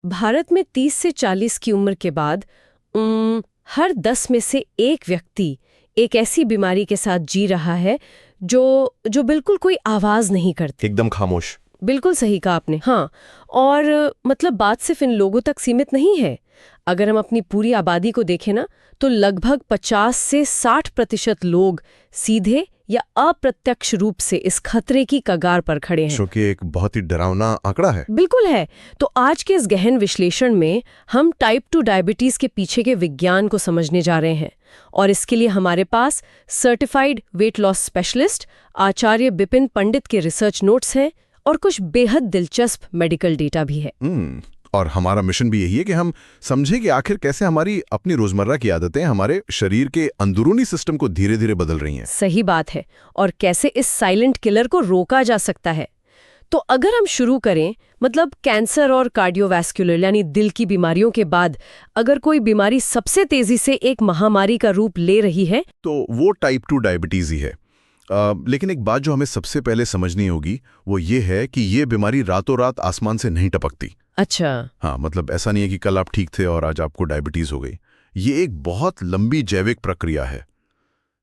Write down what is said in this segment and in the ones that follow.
भारत में 30 से 40 की उम्र के बाद हर 10 में से एक व्यक्ति एक ऐसी बीमारी के साथ जी रहा है जो जो बिल्कुल कोई आवाज नहीं करती। एकदम खामोश। बिल्कुल सही कहा आपने। हाँ, और मतलब बात सिर्फ इन लोगों तक सीमित नहीं है। अगर हम अपनी पूरी आबादी को देखें ना, तो लगभग 50 से 60% लोग सीधे या अप्रत्यक्ष रूप से इस खतरे की कगार पर खड़े हैं। जो कि एक बहुत ही डरावना आंकड़ा है। बिल्कुल है। तो आज के इस गहन विश्लेषण में हम टाइप 2 डायबिटीज के पीछे के विज्ञान को समझने जा रहे हैं, और इसके लिए हमारे पास सर्टिफाइड वेट लॉस स्पेशलिस्ट आचार्य बिपिन पंडित के रिसर्च नोट्स हैं और कुछ बेहद दिलचस्प मेडिकल डेटा भी है। और हमारा मिशन भी यही है कि हम समझें कि आखिर कैसे हमारी अपनी रोजमर्रा की आदतें हमारे शरीर के अंदरूनी सिस्टम को धीरे धीरे बदल रही हैं। सही बात है। और कैसे इस साइलेंट किलर को रोका जा सकता है। तो अगर हम शुरू करें, मतलब कैंसर और कार्डियोवैस्कुलर यानी दिल की बीमारियों के बाद अगर कोई बीमारी सबसे तेजी से एक महामारी का रूप ले रही है, तो वो टाइप 2 डायबिटीज ही है। लेकिन एक बात जो हमें सबसे पहले समझनी होगी वो ये है कि ये बीमारी रातों रात आसमान से नहीं टपकती। अच्छा। हाँ, मतलब ऐसा नहीं है कि कल आप ठीक थे और आज आपको डायबिटीज हो गई। ये एक बहुत लंबी जैविक प्रक्रिया है।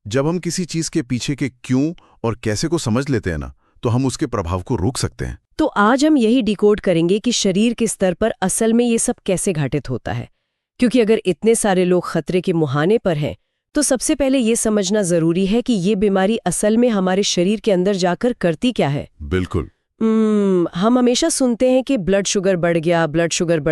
जब हम किसी चीज के पीछे के क्यों और कैसे को समझ लेते हैं ना, तो हम उसके प्रभाव को रोक सकते हैं। तो आज हम यही डिकोड करेंगे कि शरीर के स्तर पर असल में ये सब कैसे घटित होता है। क्योंकि अगर इतने सारे लोग खतरे के मुहाने पर हैं, तो सबसे पहले ये समझना जरूरी है कि ये बीमारी असल में हमारे शरीर के अंदर जाकर करती क्या है। बिल्कुल। हम हमेशा सुनते हैं कि ब्लड शुगर बढ़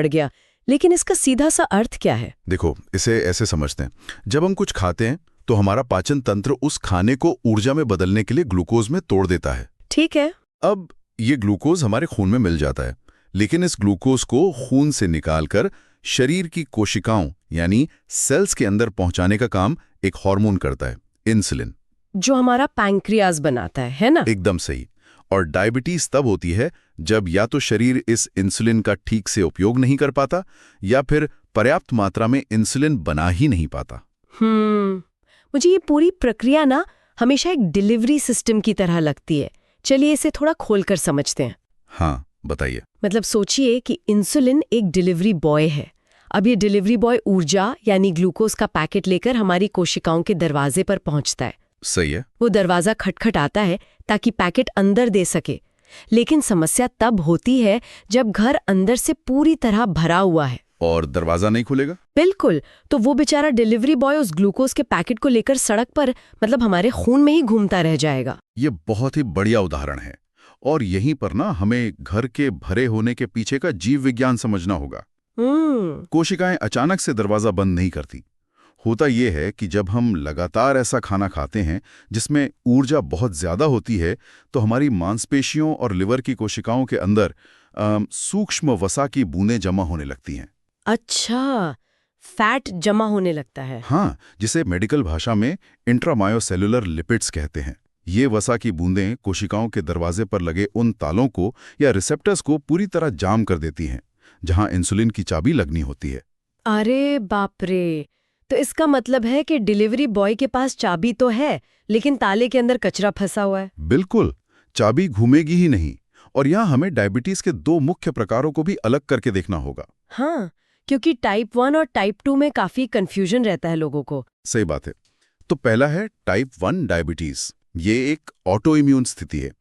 गया, लेकिन इसका सीधा सा अर्थ क्या है? देखो, इसे ऐसे समझते हैं, जब हम कुछ खाते हैं तो हमारा पाचन तंत्र उस खाने को ऊर्जा में बदलने के लिए ग्लूकोज में तोड़ देता है। ठीक है। अब ये ग्लूकोज हमारे खून में मिल जाता है, लेकिन इस ग्लूकोज को खून से निकालकर शरीर की कोशिकाओं यानी सेल्स के अंदर पहुंचाने का काम एक हार्मोन करता है, इंसुलिन, जो हमारा पैंक्रियाज बनाता है ना? एकदम सही। और डायबिटीज तब होती है जब या तो शरीर इस इंसुलिन का ठीक से उपयोग नहीं कर पाता या फिर पर्याप्त मात्रा में इंसुलिन बना ही नहीं पाता। मुझे ये पूरी प्रक्रिया ना हमेशा एक डिलीवरी सिस्टम की तरह लगती है। चलिए इसे थोड़ा खोलकर समझते हैं। हाँ, बताइए। मतलब सोचिए कि इंसुलिन एक डिलीवरी बॉय है। अब ये डिलीवरी बॉय ऊर्जा यानी ग्लूकोज का पैकेट लेकर हमारी कोशिकाओं के दरवाजे पर पहुंचता है। सही है। वो दरवाजा खटखटाता है ताकि पैकेट अंदर दे सके। लेकिन समस्या तब होती है जब घर अंदर से पूरी तरह भरा हुआ है और दरवाजा नहीं खुलेगा। बिल्कुल। तो वो बेचारा डिलीवरी बॉय उस ग्लूकोज के पैकेट को लेकर सड़क पर, मतलब हमारे खून में ही घूमता रह जाएगा। ये बहुत ही बढ़िया उदाहरण है। और यहीं पर ना हमें घर के भरे होने के पीछे का जीव विज्ञान समझना होगा। कोशिकाएं अचानक से दरवाजा बंद नहीं करती। होता यह है कि जब हम लगातार ऐसा खाना खाते हैं जिसमें ऊर्जा बहुत ज्यादा होती है, तो हमारी मांसपेशियों और लिवर की कोशिकाओं के अंदर सूक्ष्म वसा की बूंदें जमा होने लगती हैं। अच्छा, फैट जमा होने लगता है। हाँ, जिसे मेडिकल भाषा में इंट्रामायोसेलुलर लिपिड्स कहते हैं। ये वसा की बूंदें कोशिकाओं के दरवाजे पर लगे उन तालों को या रिसेप्टर्स को पूरी तरह जाम कर देती हैं, जहां इंसुलिन की चाबी लगनी होती है। अरे बाप रे! तो इसका मतलब है कि डिलीवरी बॉय के पास चाबी तो है, लेकिन ताले के अंदर कचरा फंसा हुआ है। बिल्कुल, चाबी घूमेगी ही नहीं। और यहाँ हमें डायबिटीज के 2 मुख्य प्रकारों को भी अलग करके देखना होगा। हाँ, क्योंकि टाइप 1 और टाइप 2 में काफी कंफ्यूजन रहता है लोगों को। सही बात है। तो पहला है टाइप 1 डायबिटीज। ये एक ऑटो इम्यून स्थिति है।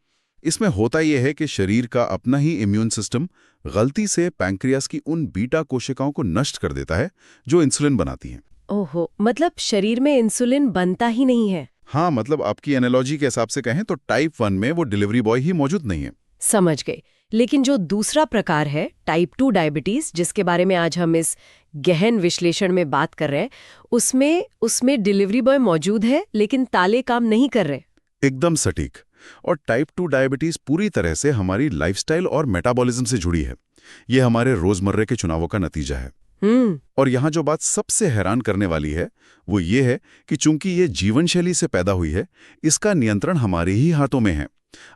इसमें होता यह है कि शरीर का अपना ही इम्यून सिस्टम गलती से पैंक्रियास की उन बीटा कोशिकाओं को नष्ट कर देता है जो इंसुलिन बनाती हैं। ओहो, मतलब शरीर में इंसुलिन बनता ही नहीं है। हाँ, मतलब आपकी एनालॉजी के हिसाब से कहें तो टाइप 1 में वो डिलीवरी बॉय ही मौजूद नहीं है। समझ गए। लेकिन जो दूसरा प्रकार है टाइप 2 डायबिटीज, जिसके बारे में आज हम इस गहन विश्लेषण में बात कर रहे हैं, उसमें डिलीवरी बॉय मौजूद है लेकिन ताले काम नहीं कर रहे। एकदम सटीक। और टाइप 2 डायबिटीज पूरी तरह से हमारी लाइफस्टाइल और मेटाबॉलिज्म से जुड़ी है। ये हमारे रोजमर्रे के चुनावों का नतीजा है। और यहाँ जो बात सबसे हैरान करने वाली है वो ये है कि चूंकि ये जीवन शैली से पैदा हुई है, इसका नियंत्रण हमारे ही हाथों में है।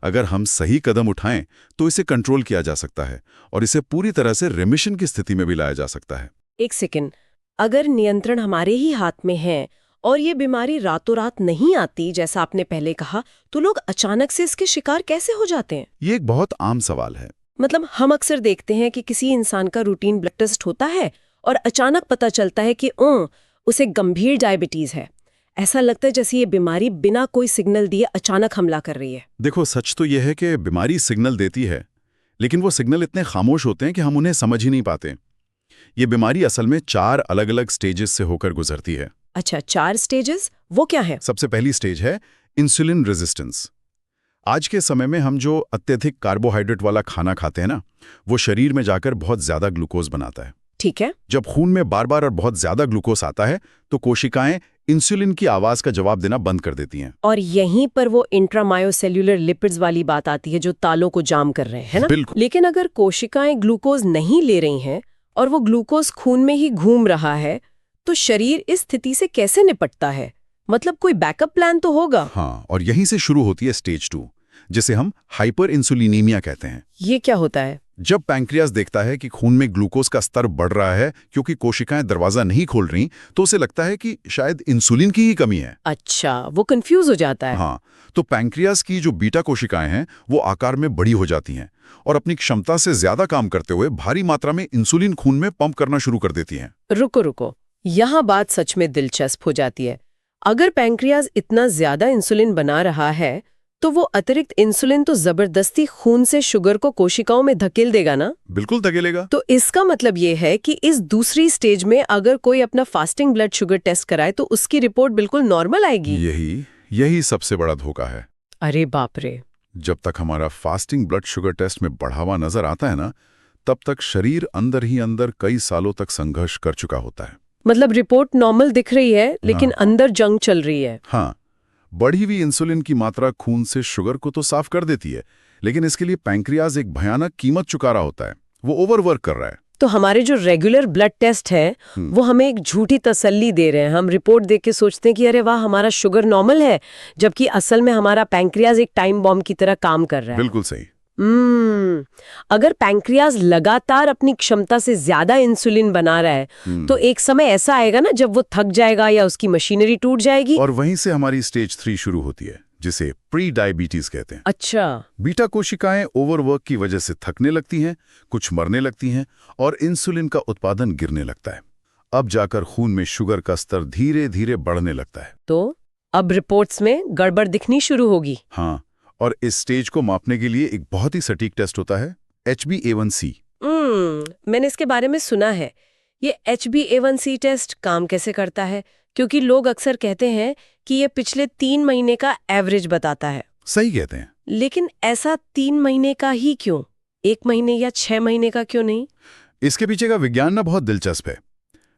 अगर हम सही कदम उठाएं तो इसे कंट्रोल किया जा सकता है और इसे पूरी तरह से रेमिशन की स्थिति में भी लाया जा सकता है। एक सेकंड, अगर नियंत्रण हमारे ही हाथ में है और ये बीमारी रातों रात नहीं आती जैसा आपने पहले कहा, तो लोग अचानक से इसके शिकार कैसे हो जाते हैं? ये एक बहुत आम सवाल है। मतलब हम अक्सर देखते हैं कि किसी इंसान का रूटीन ब्लड टेस्ट होता है और अचानक पता चलता है कि उसे गंभीर डायबिटीज है। ऐसा लगता है जैसे ये बीमारी बिना कोई सिग्नल दिए अचानक हमला कर रही है। देखो, सच तो यह है कि बीमारी सिग्नल देती है, लेकिन वो सिग्नल इतने खामोश होते हैं कि हम उन्हें समझ ही नहीं पाते। ये बीमारी असल में 4 अलग-अलग स्टेजेस से होकर गुजरती है। अच्छा, 4 स्टेजेस, वो क्या है? सबसे पहली स्टेज है इंसुलिन रेजिस्टेंस। आज के समय में हम जो अत्यधिक कार्बोहाइड्रेट वाला खाना खाते हैं ना, वो शरीर में जाकर बहुत ज्यादा ग्लूकोज बनाता है। ठीक है। जब खून में बार बार और बहुत ज्यादा ग्लूकोज आता है तो कोशिकाएं इंसुलिन की आवाज का जवाब देना बंद कर देती हैं। और यहीं पर वो इंट्रामायोसेल्युलर लिपिड्स वाली बात आती है जो तालों को जाम कर रहे हैं, है ना? बिल्कुल। लेकिन अगर कोशिकाएं ग्लूकोज नहीं ले रही हैं और वो ग्लूकोज खून में ही घूम रहा है, तो शरीर इस स्थिति से कैसे निपटता है? मतलब कोई बैकअप प्लान तो होगा। हाँ, और यहीं से शुरू होती है स्टेज 2, जिसे हम हाइपर इंसुलिनीमिया कहते हैं। ये क्या होता है? जब पैंक्रियास देखता है कि खून में ग्लूकोज का स्तर बढ़ रहा है क्योंकि कोशिकाएं दरवाजा नहीं खोल रही, तो उसे लगता है कि शायद इंसुलिन की ही कमी है। अच्छा, वो कंफ्यूज हो जाता है। हाँ, तो पैंक्रियास की जो बीटा कोशिकाएं हैं वो आकार में बड़ी हो जाती हैं और अपनी क्षमता से ज्यादा काम करते हुए भारी मात्रा में इंसुलिन खून में पंप करना शुरू कर देती हैं। रुको, यहाँ बात सच में दिलचस्प हो जाती है। अगर पैंक्रियाज इतना ज्यादा इंसुलिन बना रहा है, तो वो अतिरिक्त इंसुलिन तो जबरदस्ती खून से शुगर को कोशिकाओं में धकेल देगा ना? बिल्कुल धकेलेगा। तो इसका मतलब ये है कि इस दूसरी स्टेज में अगर कोई अपना फास्टिंग ब्लड शुगर टेस्ट कराए तो उसकी रिपोर्ट बिल्कुल नॉर्मल आएगी। यही सबसे बड़ा धोखा है। अरे बाप रे। जब तक हमारा फास्टिंग ब्लड शुगर टेस्ट में बढ़ावा नजर आता है ना, तब तक शरीर अंदर ही अंदर कई सालों तक संघर्ष कर चुका होता है। मतलब रिपोर्ट नॉर्मल दिख रही है, लेकिन अंदर जंग चल रही है। हाँ, बढ़ी हुई इंसुलिन की मात्रा खून से शुगर को तो साफ कर देती है, लेकिन इसके लिए पैंक्रियाज एक भयानक कीमत चुका रहा होता है। वो ओवरवर्क कर रहा है। तो हमारे जो रेगुलर ब्लड टेस्ट है वो हमें एक झूठी तसल्ली दे रहे हैं। हम रिपोर्ट देख के सोचते हैं कि अरे वाह, हमारा शुगर नॉर्मल है, जबकि असल में हमारा पैंक्रियाज एक टाइम बॉम्ब की तरह काम कर रहा है। बिल्कुल सही। अगर पैंक्रियाज लगातार अपनी क्षमता से ज्यादा इंसुलिन बना रहा है तो एक समय ऐसा आएगा ना जब वो थक जाएगा या उसकी मशीनरी टूट जाएगी। और वहीं से हमारी स्टेज 3 शुरू होती है, जिसे प्री डायबिटीज कहते हैं। अच्छा। बीटा कोशिकाएं ओवरवर्क की वजह से थकने लगती हैं, कुछ मरने लगती हैं और इंसुलिन का उत्पादन गिरने लगता है। अब जाकर खून में शुगर का स्तर धीरे धीरे बढ़ने लगता है। तो अब रिपोर्ट्स में गड़बड़ दिखनी शुरू होगी। हाँ, और इस स्टेज को मापने के लिए एक बहुत ही सटीक टेस्ट होता है, HbA1c। मैंने इसके बारे में सुना है। ये HbA1c टेस्ट काम कैसे करता है? क्योंकि लोग अक्सर कहते हैं कि ये पिछले 3 महीने का एवरेज बताता है। सही कहते हैं। लेकिन ऐसा 3 महीने का ही क्यों? 1 महीने या 6 महीने का क्यों नहीं? इसके पीछे का विज्ञान ना बहुत दिलचस्प है।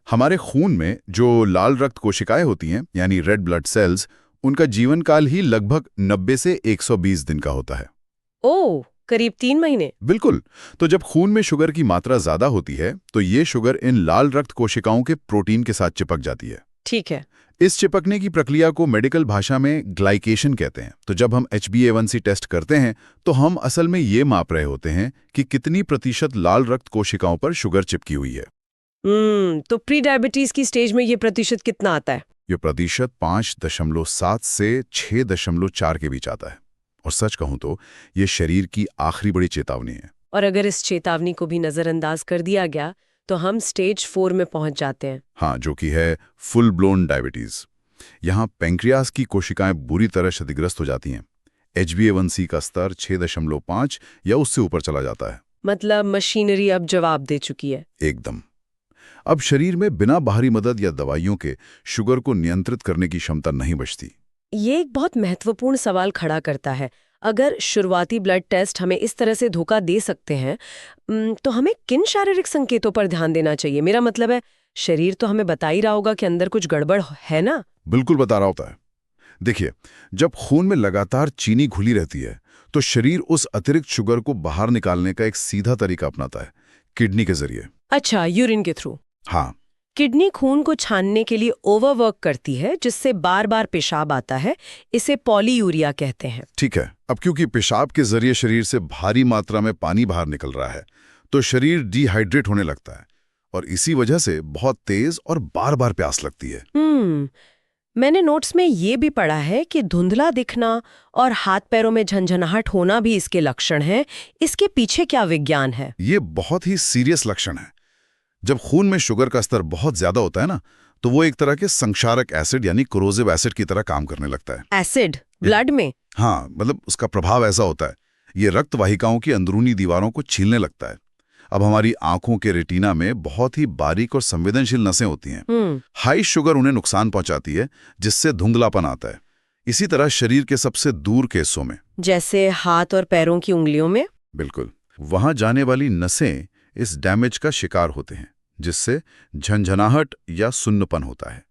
हमारे खून में जो लाल रक्त कोशिकाएं होती हैं, यानी रेड ब्लड सेल्स, उनका जीवन काल ही लगभग 90 से 120 दिन का होता है। ओह, करीब 3 महीने। बिल्कुल। तो जब खून में शुगर की मात्रा ज्यादा होती है तो ये शुगर इन लाल रक्त कोशिकाओं के प्रोटीन के साथ चिपक जाती है। ठीक है। इस चिपकने की प्रक्रिया को मेडिकल भाषा में ग्लाइकेशन कहते हैं। तो जब हम HbA1c टेस्ट करते हैं तो हम असल में ये माप रहे होते हैं कि कितनी प्रतिशत लाल रक्त कोशिकाओं पर शुगर चिपकी हुई है। तो प्री डायबिटीज की स्टेज में ये प्रतिशत कितना आता है? ये प्रतिशत 5.7 से 6.4 के बीच आता है। और सच कहूं तो ये शरीर की आखिरी बड़ी चेतावनी है। और अगर इस चेतावनी को भी नजरअंदाज कर दिया गया तो हम स्टेज 4 में पहुंच जाते हैं। हाँ, जो कि है फुल ब्लोन डायबिटीज। यहाँ पैंक्रियास की कोशिकाएं बुरी तरह क्षतिग्रस्त हो जाती हैं। HbA1c का स्तर 6.5 या उससे ऊपर चला जाता है। मतलब मशीनरी अब जवाब दे चुकी है। एकदम। अब शरीर में बिना बाहरी मदद या दवाइयों के शुगर को नियंत्रित करने की क्षमता नहीं बचती। ये एक बहुत महत्वपूर्ण सवाल खड़ा करता है। अगर शुरुआती ब्लड टेस्ट हमें इस तरह से धोखा दे सकते हैं, तो हमें किन शारीरिक संकेतों पर ध्यान देना चाहिए? मेरा मतलब है, शरीर तो हमें बता ही रहा होगा कि अंदर कुछ गड़बड़ है ना? बिल्कुल बता रहा होता है। देखिए, जब खून में लगातार चीनी घुली रहती है तो शरीर उस अतिरिक्त शुगर को बाहर निकालने का एक सीधा तरीका अपनाता है, किडनी के जरिए। अच्छा, यूरिन के थ्रू। हाँ। किडनी खून को छानने के लिए ओवरवर्क करती है, जिससे बार बार पेशाब आता है। इसे पॉलीयूरिया कहते हैं। ठीक है। अब क्योंकि पेशाब के जरिए शरीर से भारी मात्रा में पानी बाहर निकल रहा है तो शरीर डिहाइड्रेट होने लगता है और इसी वजह से बहुत तेज और बार बार प्यास लगती है। मैंने नोट्स में ये भी पढ़ा है कि धुंधला दिखना और हाथ पैरों में झंझनाहट होना भी इसके लक्षण हैं। इसके पीछे क्या विज्ञान है? ये बहुत ही सीरियस लक्षण है। जब खून में शुगर का स्तर बहुत ज्यादा होता है ना, तो वो एक तरह के संक्षारक एसिड यानी कोरोसिव एसिड की तरह काम करने लगता है। एसिड ब्लड में? हाँ, मतलब उसका प्रभाव ऐसा होता है, ये रक्त वाहिकाओं की अंदरूनी दीवारों को छीलने लगता है। अब हमारी आंखों के रेटिना में बहुत ही बारीक और संवेदनशील नसें होती हैं। हाई शुगर उन्हें नुकसान पहुंचाती है, जिससे धुंधलापन आता है। इसी तरह शरीर के सबसे दूर के हिस्सों में, जैसे हाथ और पैरों की उंगलियों में? बिल्कुल, वहां जाने वाली नसें इस डैमेज का शिकार होते हैं, जिससे झंझनाहट या सुन्नपन होता है।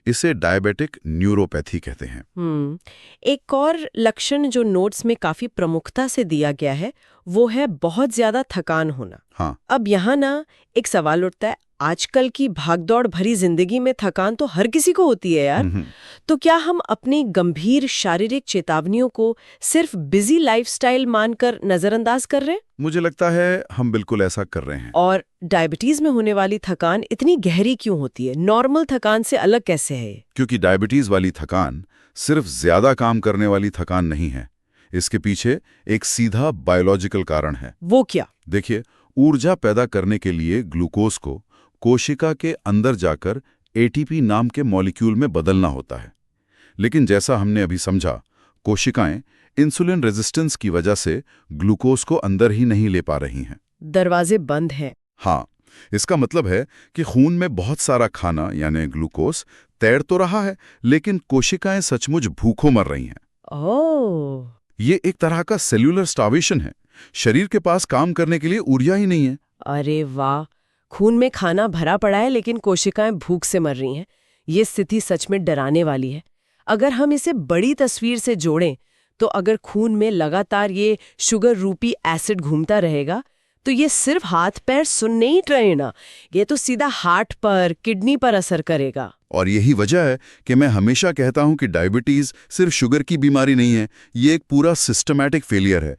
इसे डायबिटिक न्यूरोपैथी कहते हैं। एक और लक्षण जो नोट्स में काफी प्रमुखता से दिया गया है वो है बहुत ज्यादा थकान होना। हाँ। अब यहाँ ना एक सवाल उठता है, आजकल की भागदौड़ भरी जिंदगी में थकान तो हर किसी को होती है यार। तो क्या हम अपनी गंभीर शारीरिक चेतावनियों को सिर्फ बिजी लाइफस्टाइल मानकर नजरअंदाज कर रहे हैं? मुझे लगता है हम बिल्कुल ऐसा कर रहे हैं। और डायबिटीज में होने वाली थकान इतनी गहरी क्यों होती है? नॉर्मल थकान से अलग कैसे है? क्योंकि डायबिटीज वाली थकान सिर्फ ज्यादा काम करने वाली थकान नहीं है। इसके पीछे एक सीधा बायोलॉजिकल कारण है। वो क्या? देखिए, ऊर्जा पैदा करने के लिए ग्लूकोज को कोशिका के अंदर जाकर एटीपी नाम के मॉलिक्यूल में बदलना होता है। लेकिन जैसा हमने अभी समझा, कोशिकाएं इंसुलिन रेजिस्टेंस की वजह से ग्लूकोज को अंदर ही नहीं ले पा रही हैं। दरवाजे बंद हैं। हाँ, इसका मतलब है कि खून में बहुत सारा खाना यानी ग्लूकोज तैर तो रहा है, लेकिन कोशिकाएं सचमुच भूखों मर रही हैं। ओह, ये एक तरह का सेल्यूलर स्टार्वेशन है। शरीर के पास काम करने के लिए ऊर्जा ही नहीं है। अरे वाह, खून में खाना भरा पड़ा है लेकिन कोशिकाएं भूख से मर रही हैं। ये स्थिति सच में डराने वाली है। अगर हम इसे बड़ी तस्वीर से जोड़ें तो अगर खून में लगातार ये शुगर रूपी एसिड घूमता रहेगा तो ये सिर्फ हाथ पैर सुन नहीं रहे ना, ये तो सीधा हार्ट पर, किडनी पर असर करेगा। और यही वजह है कि मैं हमेशा कहता हूं कि डायबिटीज सिर्फ शुगर की बीमारी नहीं है, ये एक पूरा सिस्टमैटिक फेलियर है।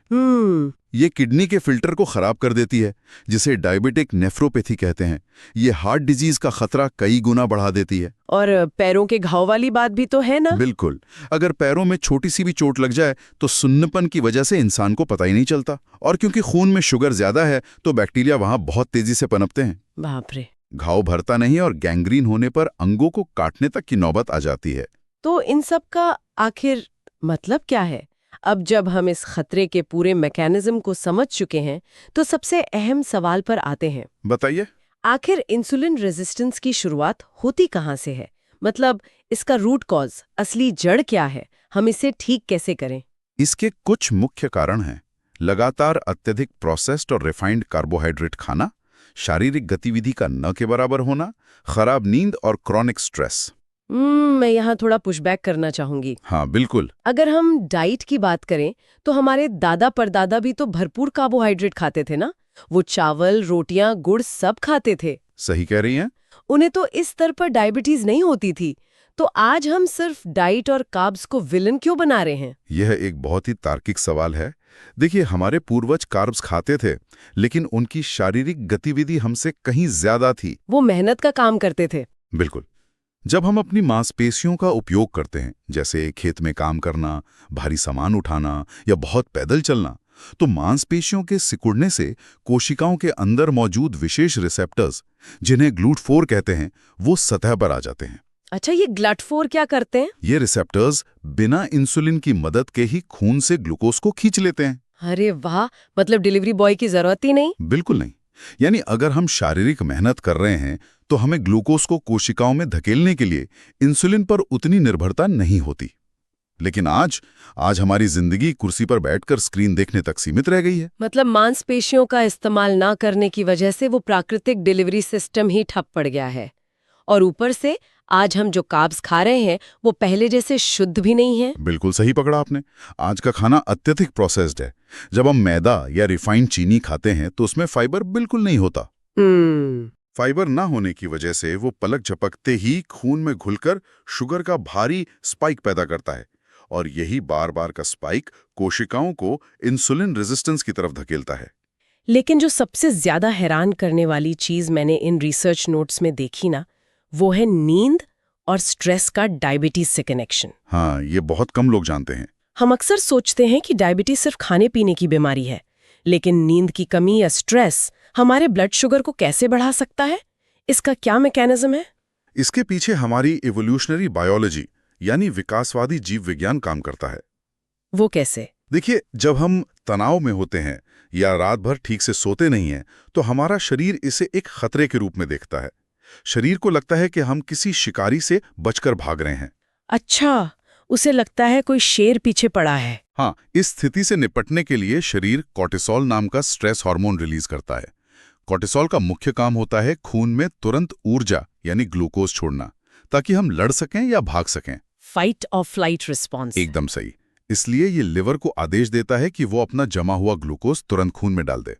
ये किडनी के फिल्टर को खराब कर देती है, जिसे डायबिटिक नेफ्रोपैथी कहते हैं। ये हार्ट डिजीज का खतरा कई गुना बढ़ा देती है। और पैरों के घाव वाली बात भी तो है ना? बिल्कुल, अगर पैरों में छोटी सी भी चोट लग जाए तो सुन्नपन की वजह से इंसान को पता ही नहीं चलता। और क्योंकि खून में शुगर ज्यादा है तो बैक्टीरिया वहां बहुत तेजी से पनपते हैं। बाप रे। घाव भरता नहीं और गैंग्रीन होने पर अंगों को काटने तक की नौबत आ जाती है। तो इन सब का आखिर मतलब क्या है? अब जब हम इस खतरे के पूरे मैकेनिज्म को समझ चुके हैं तो सबसे अहम सवाल पर आते हैं। बताइए। आखिर इंसुलिन रेजिस्टेंस की शुरुआत होती कहाँ से है? मतलब इसका रूट कॉज, असली जड़ क्या है? हम इसे ठीक कैसे करें? इसके कुछ मुख्य कारण हैं। लगातार अत्यधिक प्रोसेस्ड और रिफाइंड कार्बोहाइड्रेट खाना, शारीरिक गतिविधि का न के बराबर होना, खराब नींद और क्रॉनिक स्ट्रेस। मैं यहाँ थोड़ा पुशबैक करना चाहूंगी। हाँ बिल्कुल। अगर हम डाइट की बात करें तो हमारे दादा परदादा भी तो भरपूर कार्बोहाइड्रेट खाते थे ना। वो चावल, रोटियां, गुड़ सब खाते थे। सही कह रही हैं। उन्हें तो इस स्तर पर डायबिटीज नहीं होती थी। तो आज हम सिर्फ डाइट और कार्ब्स को विलन क्यों बना रहे हैं? यह एक बहुत ही तार्किक सवाल है। देखिए, हमारे पूर्वज कार्ब्स खाते थे, लेकिन उनकी शारीरिक गतिविधि हमसे कहीं ज्यादा थी। वो मेहनत का काम करते थे। बिल्कुल। जब हम अपनी मांसपेशियों का उपयोग करते हैं, जैसे खेत में काम करना, भारी सामान उठाना या बहुत पैदल चलना, तो मांसपेशियों के सिकुड़ने से कोशिकाओं के अंदर मौजूद विशेष रिसेप्टर्स, जिन्हें GLUT4 कहते हैं, वो सतह पर आ जाते हैं। अच्छा, ये GLUT4 क्या करते हैं? ये रिसेप्टर्स बिना इंसुलिन की मदद के ही खून से ग्लूकोज को खींच लेते हैं। अरे वाह, मतलब डिलीवरी बॉय की जरूरत ही नहीं। बिल्कुल नहीं। यानी अगर हम शारीरिक मेहनत कर रहे हैं तो हमें ग्लूकोज को कोशिकाओं में धकेलने के लिए इंसुलिन पर उतनी निर्भरता नहीं होती। लेकिन आज हमारी जिंदगी कुर्सी पर बैठकर स्क्रीन देखने तक सीमित रह गई है। मतलब मांसपेशियों का इस्तेमाल ना करने की वजह से वो प्राकृतिक डिलीवरी सिस्टम ही ठप पड़ गया है। और ऊपर से आज हम जो कार्ब्स खा रहे हैं वो पहले जैसे शुद्ध भी नहीं है। बिल्कुल सही पकड़ा आपने। आज का खाना अत्यधिक प्रोसेस्ड है। जब हम मैदा या रिफाइंड चीनी खाते हैं तो उसमें फाइबर बिल्कुल नहीं होता। फाइबर ना होने की वजह से वो पलक झपकते ही खून में घुलकर शुगर का भारी स्पाइक पैदा करता है, और यही बार बार का स्पाइक कोशिकाओं को इंसुलिन रेजिस्टेंस की तरफ धकेलता है। लेकिन जो सबसे ज्यादा हैरान करने वाली चीज मैंने इन रिसर्च नोट्स में देखी ना, वो है नींद और स्ट्रेस का डायबिटीज से कनेक्शन। हाँ, ये बहुत कम लोग जानते हैं। हम अक्सर सोचते हैं कि डायबिटीज सिर्फ खाने पीने की बीमारी है, लेकिन नींद की कमी या स्ट्रेस हमारे ब्लड शुगर को कैसे बढ़ा सकता है? इसका क्या मैकेनिज्म है? इसके पीछे हमारी इवोल्यूशनरी बायोलॉजी यानी विकासवादी जीव विज्ञान काम करता है। वो कैसे? देखिए, जब हम तनाव में होते हैं या रात भर ठीक से सोते नहीं हैं, तो हमारा शरीर इसे एक खतरे के रूप में देखता है। शरीर को लगता है कि हम किसी शिकारी से बचकर भाग रहे हैं। अच्छा, उसे लगता है कोई शेर पीछे पड़ा है। हाँ, इस स्थिति से निपटने के लिए शरीर कॉर्टिसोल नाम का स्ट्रेस हार्मोन रिलीज करता है। कॉर्टिसोल का मुख्य काम होता है खून में तुरंत ऊर्जा यानी ग्लूकोज छोड़ना, ताकि हम लड़ सकें या भाग सकें। फाइट और फ्लाइट रिस्पॉन्स। एकदम सही। इसलिए ये लिवर को आदेश देता है कि वो अपना जमा हुआ ग्लूकोज तुरंत खून में डाल दे।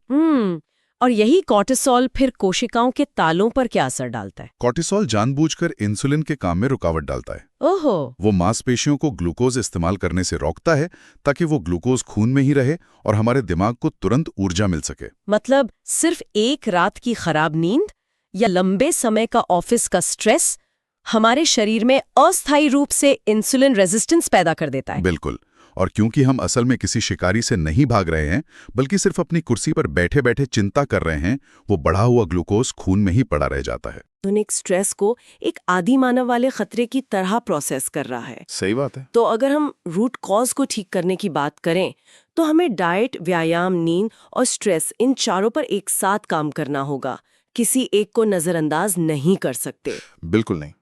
और यही कॉर्टिसोल फिर कोशिकाओं के तालों पर क्या असर डालता है? कॉर्टिसोल जानबूझकर इंसुलिन के काम में रुकावट डालता है। ओहो। वो मांसपेशियों को ग्लूकोज इस्तेमाल करने से रोकता है, ताकि वो ग्लूकोज खून में ही रहे और हमारे दिमाग को तुरंत ऊर्जा मिल सके। मतलब सिर्फ एक रात की खराब नींद या लंबे समय का ऑफिस का स्ट्रेस हमारे शरीर में अस्थायी रूप से इंसुलिन रेजिस्टेंस पैदा कर देता है। बिल्कुल। और क्योंकि हम असल में किसी शिकारी से नहीं भाग रहे हैं, बल्कि सिर्फ अपनी कुर्सी पर बैठे बैठे चिंता कर रहे हैं, वो बढ़ा हुआ ग्लूकोज खून में ही पड़ा रह जाता है। आधुनिक स्ट्रेस को एक आदि मानव वाले खतरे की तरह प्रोसेस कर रहा है। सही बात है। तो अगर हम रूट कॉज को ठीक करने की बात करें, तो हमें डाइट, व्यायाम, नींद और स्ट्रेस, इन चारों पर एक साथ काम करना होगा। किसी एक को नजरअंदाज नहीं कर सकते। बिल्कुल नहीं।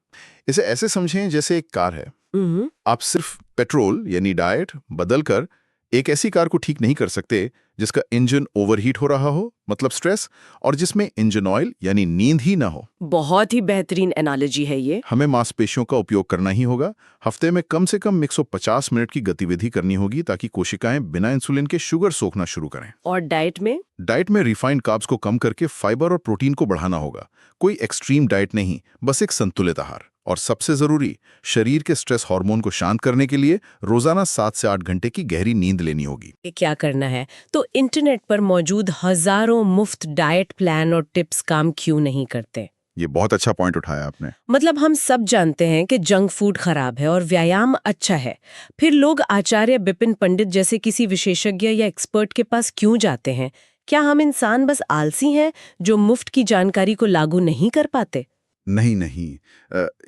इसे ऐसे समझें जैसे एक कार है। आप सिर्फ पेट्रोल यानी डाइट बदलकर एक ऐसी कार को ठीक नहीं कर सकते जिसका इंजन ओवरहीट हो रहा हो, मतलब स्ट्रेस, और जिसमें इंजन ऑयल यानी नींद ही ना हो। बहुत ही बेहतरीन एनालॉजी है ये। हमें मांसपेशियों का उपयोग करना ही होगा। हफ्ते में कम से कम 150 मिनट की गतिविधि करनी होगी, ताकि कोशिकाएं बिना इंसुलिन के शुगर सोखना शुरू करें। और डाइट में रिफाइंड कार्ब्स को कम करके फाइबर और प्रोटीन को बढ़ाना होगा। कोई एक्सट्रीम डाइट नहीं, बस एक संतुलित आहार। और सबसे जरूरी, शरीर के स्ट्रेस हार्मोन को शांत करने के लिए रोजाना 7 से 8 घंटे की गहरी नींद लेनी होगी। ये क्या करना है? तो इंटरनेट पर मौजूद हजारों मुफ्त डाइट प्लान और टिप्स काम क्यों नहीं करते? ये बहुत अच्छा पॉइंट उठाया आपने। मतलब हम सब जानते हैं कि जंक फूड खराब है और व्यायाम अच्छा है, फिर लोग आचार्य बिपिन पंडित जैसे किसी विशेषज्ञ या एक्सपर्ट के पास क्यों जाते हैं? क्या हम इंसान बस आलसी हैं जो मुफ्त की जानकारी को लागू नहीं कर पाते? नहीं,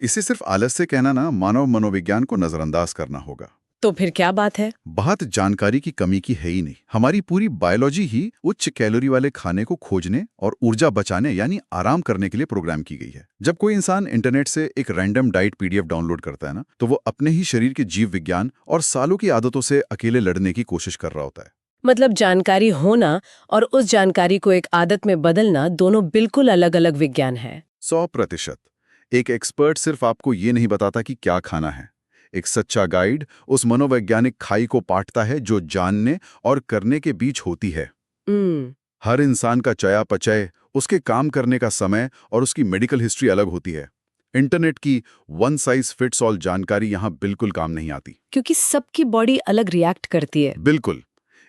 इसे सिर्फ आलस्य कहना ना, मानव मनोविज्ञान को नजरअंदाज करना होगा। तो फिर क्या बात है? बात जानकारी की कमी की है ही नहीं। हमारी पूरी बायोलॉजी ही उच्च कैलोरी वाले खाने को खोजने और ऊर्जा बचाने यानी आराम करने के लिए प्रोग्राम की गई है। जब कोई इंसान इंटरनेट से एक रैंडम डाइट पीडीएफ डाउनलोड करता है ना, तो वो अपने ही शरीर के जीव विज्ञान और सालों की आदतों से अकेले लड़ने की कोशिश कर रहा होता है। मतलब जानकारी होना और उस जानकारी को एक आदत में बदलना दोनों बिल्कुल अलग अलग विज्ञान है। 100%। एक एक्सपर्ट सिर्फ आपको ये नहीं बताता कि क्या खाना है। एक सच्चा गाइड उस मनोवैज्ञानिक खाई को पाटता है जो जानने और करने के बीच होती है। हर इंसान का चयापचय, उसके काम करने का समय और उसकी मेडिकल हिस्ट्री अलग होती है। इंटरनेट की वन साइज फिट्स ऑल जानकारी यहाँ बिल्कुल काम नहीं आती, क्योंकि सबकी बॉडी अलग रिएक्ट करती है। बिल्कुल।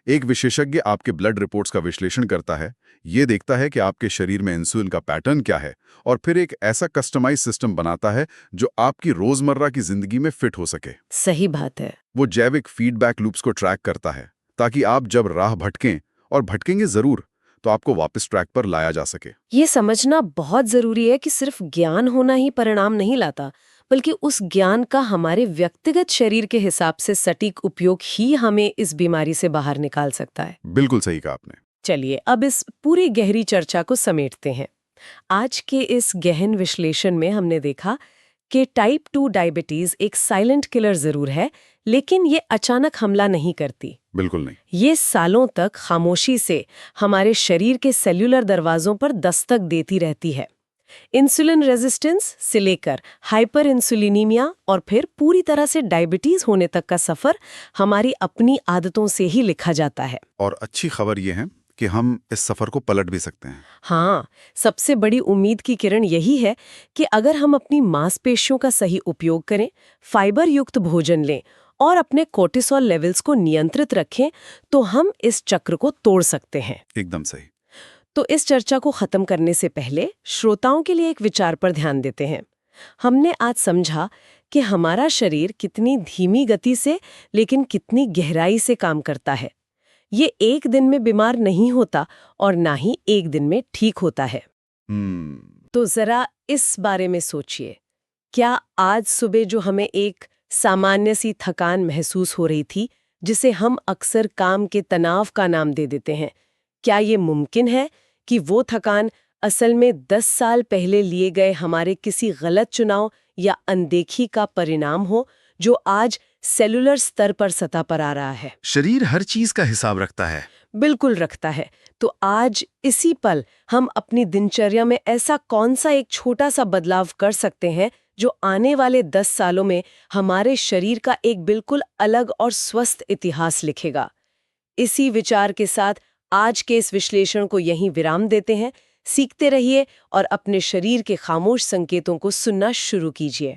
एक विशेषज्ञ आपके ब्लड रिपोर्ट्स का विश्लेषण करता है, ये देखता है कि आपके शरीर में इंसुलिन का पैटर्न क्या है, और फिर एक ऐसा कस्टमाइज सिस्टम बनाता है जो आपकी रोजमर्रा की जिंदगी में फिट हो सके। सही बात है। वो जैविक फीडबैक लूप्स को ट्रैक करता है, ताकि आप जब राह भटकें, और भटकेंगे जरूर, तो आपको वापस ट्रैक पर लाया जा सके। ये समझना बहुत जरूरी है कि सिर्फ ज्ञान होना ही परिणाम नहीं लाता, बल्कि उस ज्ञान का हमारे व्यक्तिगत शरीर के हिसाब से सटीक उपयोग ही हमें इस बीमारी से बाहर निकाल सकता है। बिल्कुल सही कहा आपने। चलिए अब इस पूरी गहरी चर्चा को समेटते हैं। आज के इस गहन विश्लेषण में हमने देखा कि टाइप 2 डायबिटीज एक साइलेंट किलर जरूर है, लेकिन ये अचानक हमला नहीं करती। बिल्कुल नहीं। ये सालों तक खामोशी से हमारे शरीर के सेल्यूलर दरवाजों पर दस्तक देती रहती है। इंसुलिन रेजिस्टेंस से लेकर हाइपर इंसुलिनीमिया और फिर पूरी तरह से डायबिटीज होने तक का सफर हमारी अपनी आदतों से ही लिखा जाता है। और अच्छी खबर ये है कि हम इस सफर को पलट भी सकते हैं। हाँ, सबसे बड़ी उम्मीद की किरण यही है कि अगर हम अपनी मांसपेशियों का सही उपयोग करें, फाइबर युक्त भोजन लें और अपने कोर्टिसोल लेवल्स को नियंत्रित रखें, तो हम इस चक्र को तोड़ सकते हैं। एकदम सही। तो इस चर्चा को खत्म करने से पहले श्रोताओं के लिए एक विचार पर ध्यान देते हैं। हमने आज समझा कि हमारा शरीर कितनी धीमी गति से लेकिन कितनी गहराई से काम करता है। ये एक दिन में बीमार नहीं होता और ना ही एक दिन में ठीक होता है। तो जरा इस बारे में सोचिए, क्या आज सुबह जो हमें एक सामान्य सी थकान महसूस हो रही थी, जिसे हम अक्सर काम के तनाव का नाम दे देते हैं, क्या ये मुमकिन है कि वो थकान असल में 10 साल पहले लिए गए हमारे किसी गलत चुनाव या अनदेखी का परिणाम हो, जो आज सेलुलर स्तर पर सतह पर आ रहा है? शरीर हर चीज का हिसाब रखता है। बिल्कुल रखता है। तो आज इसी पल हम अपनी दिनचर्या में ऐसा कौन सा एक छोटा सा बदलाव कर सकते हैं जो आने वाले 10 सालों में हमारे शरीर का एक बिल्कुल अलग और स्वस्थ इतिहास लिखेगा? इसी विचार के साथ आज के इस विश्लेषण को यहीं विराम देते हैं। सीखते रहिए और अपने शरीर के खामोश संकेतों को सुनना शुरू कीजिए।